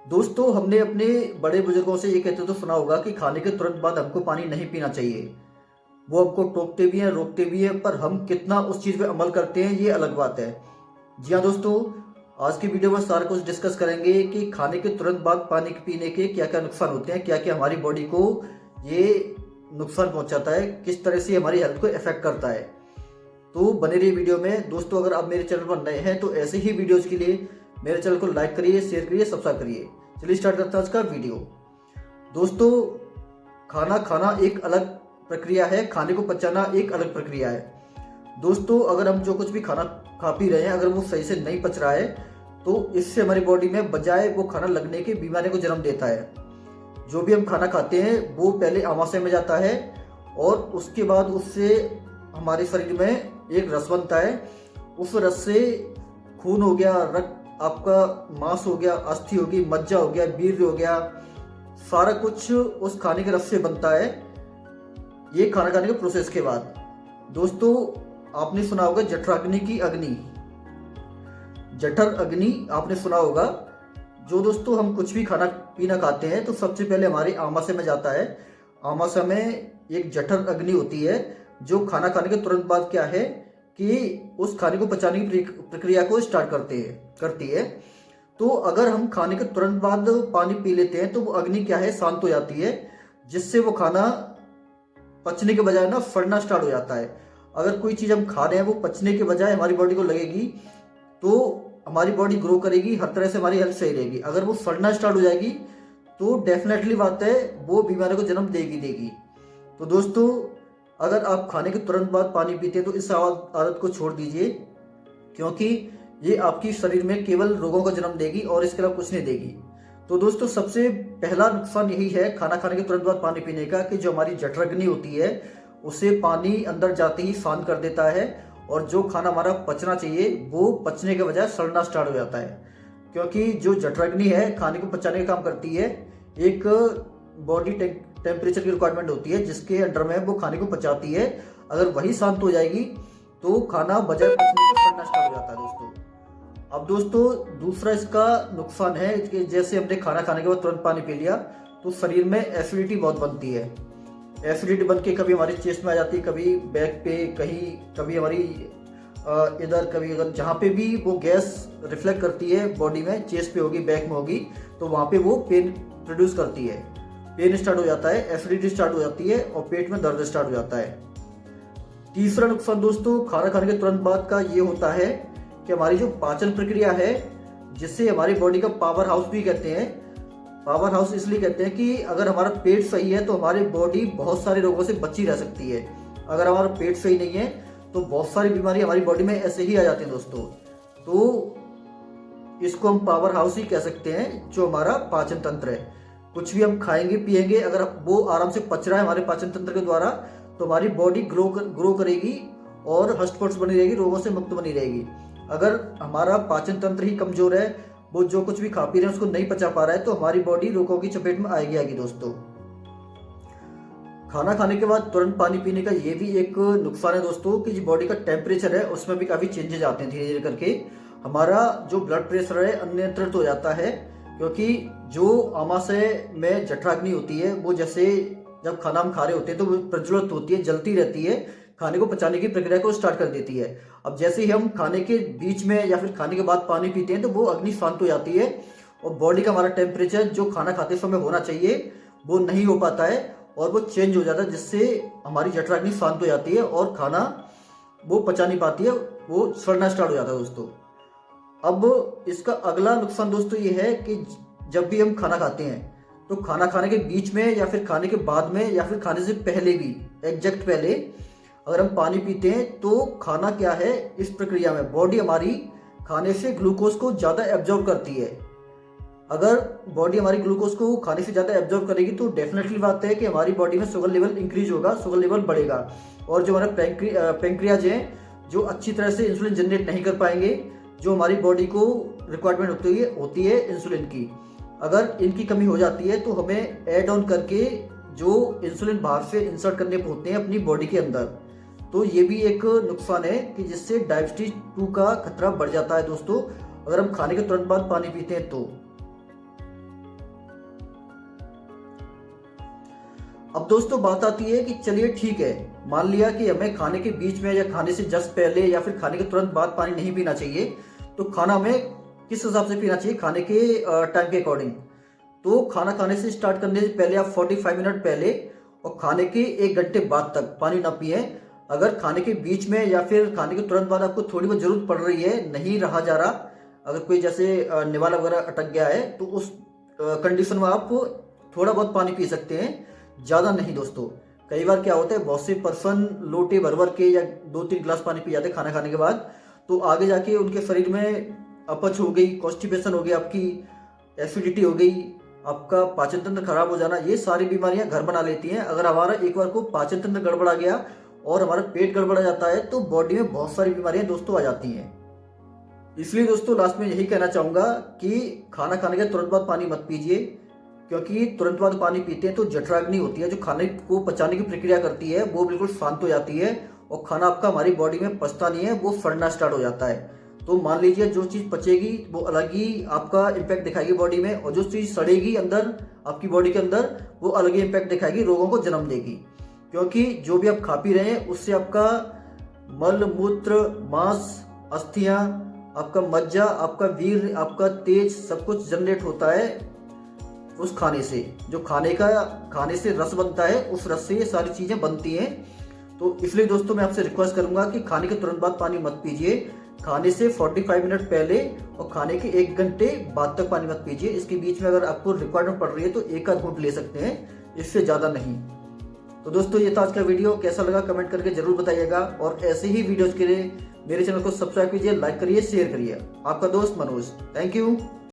दोस्तों, हमने अपने बड़े बुजुर्गों से ये कहते तो सुना होगा कि खाने के तुरंत बाद हमको पानी नहीं पीना चाहिए। वो हमको टोकते भी हैं, रोकते भी हैं, पर हम कितना उस चीज़ पे अमल करते हैं ये अलग बात है। जी हाँ दोस्तों, आज की वीडियो में सारा कुछ डिस्कस करेंगे कि खाने के तुरंत बाद पानी पीने के क्या क्या नुकसान होते हैं, क्या क्या हमारी बॉडी को ये नुकसान पहुंचाता है, किस तरह से हमारी हेल्थ को इफेक्ट करता है। तो बने रहिए वीडियो में। दोस्तों, अगर आप मेरे चैनल पर नए हैं तो ऐसे ही वीडियोज़ के लिए मेरे चैनल को लाइक करिए, शेयर करिए, सब्सक्राइब करिए। चलिए स्टार्ट करते हैं आज का वीडियो। दोस्तों, खाना खाना एक अलग प्रक्रिया है, खाने को पचाना एक अलग प्रक्रिया है। दोस्तों, अगर हम जो कुछ भी खाना खा पी रहे हैं, अगर वो सही से नहीं पच रहा है तो इससे हमारी बॉडी में बजाय वो खाना लगने की बीमारी को जन्म देता है। जो भी हम खाना खाते हैं वो पहले आमाशय में जाता है और उसके बाद उससे हमारे शरीर में एक रस बनता है। उस रस से खून हो गया, रक्त, आपका मांस हो गया, अस्थि होगी, मज्जा हो गया, वीर्य हो गया, सारा कुछ उस खाने के रस से बनता है, ये खाना खाने के प्रोसेस के बाद। दोस्तों, आपने सुना होगा जठराग्नि की अग्नि, जठर अग्नि आपने सुना होगा। जो दोस्तों हम कुछ भी खाना पीना खाते हैं तो सबसे पहले हमारे आमाशय में जाता है। आमाशय में एक जठर अग्नि होती है जो खाना खाने के तुरंत बाद क्या है कि उस खाने को पचाने की प्रक्रिया को स्टार्ट करती है। तो अगर हम खाने के तुरंत बाद पानी पी लेते हैं तो वो अग्नि क्या है, शांत हो जाती है, जिससे वो खाना पचने के बजाय ना सड़ना स्टार्ट हो जाता है। अगर कोई चीज़ हम खा रहे हैं वो पचने के बजाय हमारी बॉडी को लगेगी तो हमारी बॉडी ग्रो करेगी, हर तरह से हमारी हेल्थ सही रहेगी। अगर वो सड़ना स्टार्ट हो जाएगी तो डेफिनेटली बात है वो बीमारी को जन्म देगी। तो दोस्तों, अगर आप खाने के तुरंत बाद पानी पीते हैं तो इस आदत को छोड़ दीजिए, क्योंकि ये आपकी शरीर में केवल रोगों का जन्म देगी और इसके अलावा कुछ नहीं देगी। तो दोस्तों, सबसे पहला नुकसान यही है खाना खाने के तुरंत बाद पानी पीने का कि जो हमारी जठराग्नि होती है उसे पानी अंदर जाते ही शांत कर देता है और जो खाना हमारा पचना चाहिए वो पचने के बजाय सड़ना स्टार्ट हो जाता है। क्योंकि जो जठराग्नि है खाने को पचाने का काम करती है, एक बॉडी टेम्परेचर की रिक्वायरमेंट होती है जिसके अंडर में वो खाने को पचाती है। अगर वही शांत हो जाएगी तो खाना बजाय पचने के सड़ना स्टार्ट हो जाता है दोस्तों। अब दोस्तों, दूसरा इसका नुकसान है कि जैसे हमने खाना खाने के बाद तुरंत पानी पी लिया तो शरीर में एसिडिटी बहुत बनती है। एसिडिटी बन के कभी हमारी चेस्ट में आ जाती है, कभी बैक पे, कभी हमारी इधर, कभी अगर जहाँ पे भी वो गैस रिफ्लेक्ट करती है बॉडी में, चेस्ट पे होगी, बैक में होगी, तो वहाँ पे वो पेन प्रोड्यूस करती है। पेन स्टार्ट हो जाता है, एसिडिटी स्टार्ट हो जाती है और पेट में दर्द स्टार्ट हो जाता है। तीसरा नुकसान दोस्तों खाना खाने के तुरंत बाद का ये होता है कि हमारी जो पाचन प्रक्रिया है, जिससे हमारी बॉडी का पावर हाउस भी कहते हैं। पावर हाउस इसलिए कहते हैं कि अगर हमारा पेट सही है तो हमारी बॉडी बहुत सारे रोगों से बची रह सकती है। अगर हमारा पेट सही नहीं है तो बहुत सारी बीमारी हमारी बॉडी में ऐसे ही आ जाती हैं दोस्तों। तो इसको हम पावर हाउस ही कह सकते हैं, जो हमारा पाचन तंत्र है। कुछ भी हम खाएंगे पिएंगे, अगर वो आराम से पच रहा है हमारे पाचन तंत्र के द्वारा तो हमारी बॉडी ग्रो करेगी और हष्ट पुष्ट बनी रहेगी, रोगों से मुक्त बनी रहेगी। अगर हमारा पाचन तंत्र ही कमजोर है, वो जो कुछ भी खा पी रहे हैं उसको नहीं पचा पा रहा है, तो हमारी बॉडी रोगों की चपेट में आएगी दोस्तों। खाना खाने के बाद तुरंत पानी पीने का ये भी एक नुकसान है दोस्तों कि जो बॉडी का टेम्परेचर है उसमें भी काफ़ी चेंजेस आते हैं धीरे धीरे करके। हमारा जो ब्लड प्रेशर है अनियंत्रित हो जाता है, क्योंकि जो आमाशय में जठराग्नि होती है वो जैसे जब खाना हम खा रहे होते हैं तो वो प्रज्वलित होती है, जलती रहती है, खाने को पचाने की प्रक्रिया को स्टार्ट कर देती है। अब जैसे ही हम खाने के बीच में या फिर खाने के बाद पानी पीते हैं तो वो अग्नि शांत हो जाती है और बॉडी का हमारा टेम्परेचर जो खाना खाते समय होना चाहिए वो नहीं हो पाता है और वो चेंज हो जाता है, जिससे हमारी जठराग्नि शांत हो जाती है और खाना वो पचा नहीं पाती है, वो सड़ना स्टार्ट हो जाता है दोस्तों। अब इसका अगला नुकसान दोस्तों ये है कि जब भी हम खाना खाते हैं तो खाना खाने के बीच में या फिर खाने के बाद में या फिर खाने से पहले भी, एग्जैक्ट पहले अगर हम पानी पीते हैं तो खाना क्या है, इस प्रक्रिया में बॉडी हमारी खाने से ग्लूकोज को ज़्यादा एब्जॉर्ब करती है। अगर बॉडी हमारी ग्लूकोज को खाने से ज़्यादा एब्जॉर्ब करेगी तो डेफिनेटली बात है कि हमारी बॉडी में शुगर लेवल इंक्रीज होगा, शुगर लेवल बढ़ेगा और जो हमारे पेंक्रियाज हैं जो अच्छी तरह से इंसुलिन जनरेट नहीं कर पाएंगे, जो हमारी बॉडी को रिक्वायरमेंट होती है इंसुलिन की। अगर इनकी कमी हो जाती है तो हमें ऐड ऑन करके जो इंसुलिन बाहर से इंसर्ट करने होते हैं अपनी बॉडी के अंदर, तो ये भी एक नुकसान है कि जिससे डायबिटीज 2 का खतरा बढ़ जाता है दोस्तों, अगर हम खाने के तुरंत बाद पानी पीते हैं तो। अब दोस्तों बात आती है कि चलिए ठीक है, मान लिया कि हमें खाने के बीच में या खाने से जस्ट पहले या फिर खाने के तुरंत बाद पानी नहीं पीना चाहिए, तो खाना हमें किस हिसाब से पीना चाहिए खाने के टाइम के अकॉर्डिंग। तो खाना खाने से स्टार्ट करने से पहले आप 45 मिनट पहले और खाने के 1 घंटे बाद तक पानी ना पिए। अगर खाने के बीच में या फिर खाने के तुरंत बाद आपको थोड़ी बहुत जरूरत पड़ रही है, नहीं रहा जा रहा, अगर कोई जैसे निवाला वगैरह अटक गया है, तो उस कंडीशन में आप थोड़ा बहुत पानी पी सकते हैं, ज़्यादा नहीं दोस्तों। कई बार क्या होता है, बहुत से पर्सन लोटे भर भर के या 2-3 गिलास पानी पी जाते हैं खाना खाने के बाद, तो आगे जाके उनके शरीर में अपच हो गई, कॉन्स्टिपेशन हो गई, आपकी एसिडिटी हो गई, आपका पाचन तंत्र खराब हो जाना, ये सारी बीमारियां घर बना लेती हैं। अगर हमारा एक बार को पाचन तंत्र गड़बड़ा गया और हमारा पेट गड़बड़ा जाता है, तो बॉडी में बहुत सारी बीमारियां दोस्तों आ जाती हैं। इसलिए दोस्तों लास्ट में यही कहना चाहूँगा कि खाना खाने के तुरंत बाद पानी मत पीजिए, क्योंकि तुरंत बाद पानी पीते हैं तो जठराग्नि होती है, जो खाने को पचाने की प्रक्रिया करती है वो बिल्कुल शांत हो जाती है और खाना आपका हमारी बॉडी में पचता नहीं है, वो सड़ना स्टार्ट हो जाता है। तो मान लीजिए जो चीज़ पचेगी वो अलग ही आपका इम्पैक्ट दिखाएगी बॉडी में, और जो चीज़ सड़ेगी अंदर आपकी बॉडी के अंदर वो अलग ही इम्पैक्ट दिखाएगी, रोगों को जन्म देगी। क्योंकि जो भी आप खा पी रहे हैं उससे आपका मल मूत्र मांस अस्थियां, आपका मज्जा, आपका वीर, आपका तेज, सब कुछ जनरेट होता है उस खाने से। जो खाने से रस बनता है, उस रस से ये सारी चीज़ें बनती हैं। तो इसलिए दोस्तों मैं आपसे रिक्वेस्ट करूंगा कि खाने के तुरंत बाद पानी मत पीजिए, खाने से 45 मिनट पहले और खाने के 1 घंटे बाद तक पानी मत पीजिए। इसके बीच में अगर आपको रिक्वायरमेंट पड़ रही है तो एक आध घूंट ले सकते हैं, इससे ज़्यादा नहीं। तो दोस्तों ये था आज का वीडियो, कैसा लगा कमेंट करके जरूर बताइएगा, और ऐसे ही वीडियोज़ के लिए मेरे चैनल को सब्सक्राइब कीजिए, लाइक करिए, शेयर करिए। आपका दोस्त मनोज, थैंक यू।